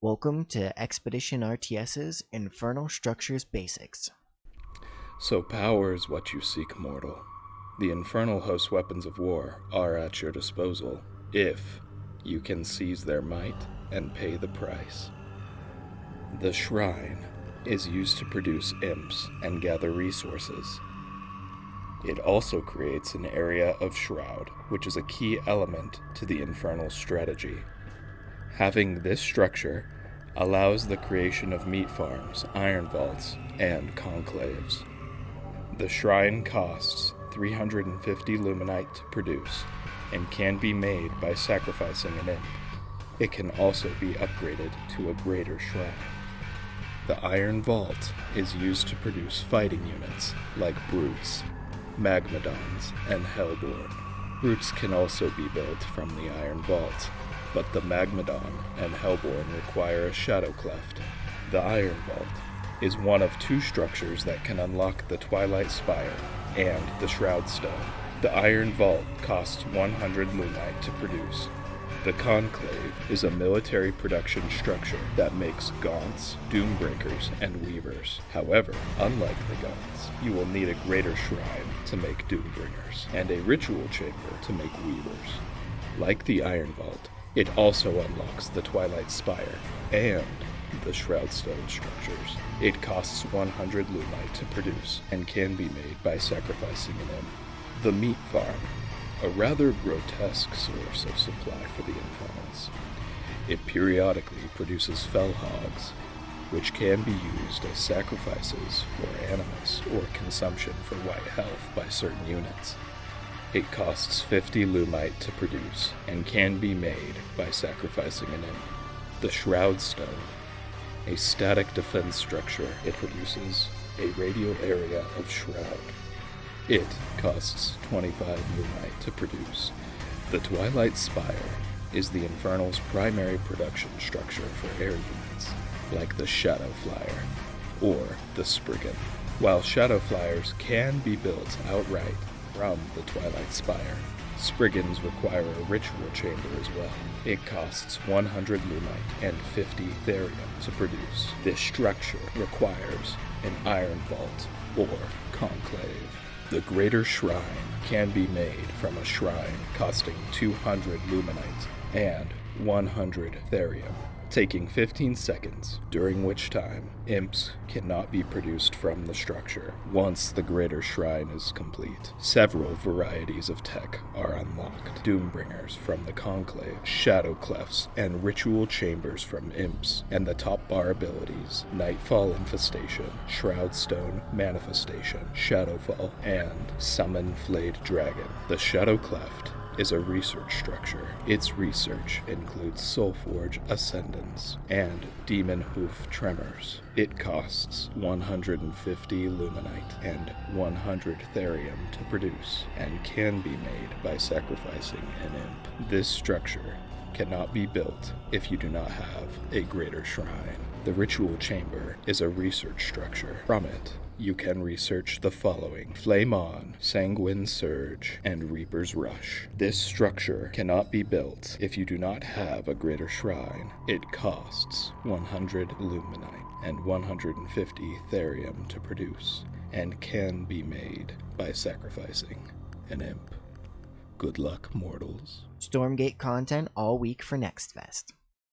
Welcome to ExpeditionRTS's Infernal Structures Basics. So power is what you seek, mortal. The Infernal host weapons of war are at your disposal, if you can seize their might and pay the price. The Shrine is used to produce imps and gather resources. It also creates an area of Shroud, which is a key element to the Infernal strategy. Having this structure allows the creation of meat farms, iron vaults, and conclaves. The shrine costs 350 luminite to produce and can be made by sacrificing an imp. It can also be upgraded to a greater shrine. The iron vault is used to produce fighting units like brutes, magmadons, and hellborn. Brutes can also be built from the iron vault, but the Magmadon and Hellborn require a Shadowcleft. The Iron Vault is one of two structures that can unlock the Twilight Spire and the Shroud Stone. The Iron Vault costs 100 lunite to produce. The Conclave is a military production structure that makes gaunts, doombreakers, and weavers. However, unlike the gaunts, you will need a greater shrine to make doombringers, and a ritual chamber to make weavers. Like the Iron Vault, it also unlocks the Twilight Spire and the Shroud Stone structures. It costs 100 lunite to produce and can be made by sacrificing an imp. The Meat Farm, a rather grotesque source of supply for the Infernals. It periodically produces fell hogs, which can be used as sacrifices for animals or consumption for white health by certain units. It costs 50 lumite to produce and can be made by sacrificing an imp. The Shroud Stone, a static defense structure, it produces a radial area of shroud. It costs 25 lumite to produce. The Twilight Spire is the Infernal's primary production structure for air units, like the Shadow Flyer or the Spriggan. While Shadow Flyers can be built outright from the Twilight Spire, Spriggans require a ritual chamber as well. It costs 100 lumite and 50 therium to produce. This structure requires an iron vault or conclave. The Greater Shrine can be made from a shrine costing 200 luminite and 100 therium, taking 15 seconds, during which time imps cannot be produced from the structure once the Greater Shrine is complete. Several varieties of tech are unlocked: Doombringers from the Conclave, Shadowclefts, and ritual chambers from imps, and the top bar abilities: Nightfall Infestation, Shroud Stone Manifestation, Shadowfall, and Summon Flayed Dragon. The Shadowcleft is a research structure. Its research includes Soulforge Ascendance and Demon Hoof Tremors. It costs 150 luminite and 100 therium to produce and can be made by sacrificing an imp. This structure cannot be built if you do not have a greater shrine. The Ritual Chamber is a research structure. From it, you can research the following: Flame On, Sanguine Surge, and Reaper's Rush. This structure cannot be built if you do not have a greater shrine. It costs 100 luminite and 150 therium to produce, and can be made by sacrificing an imp. Good luck, mortals. Stormgate content all week for Next Fest.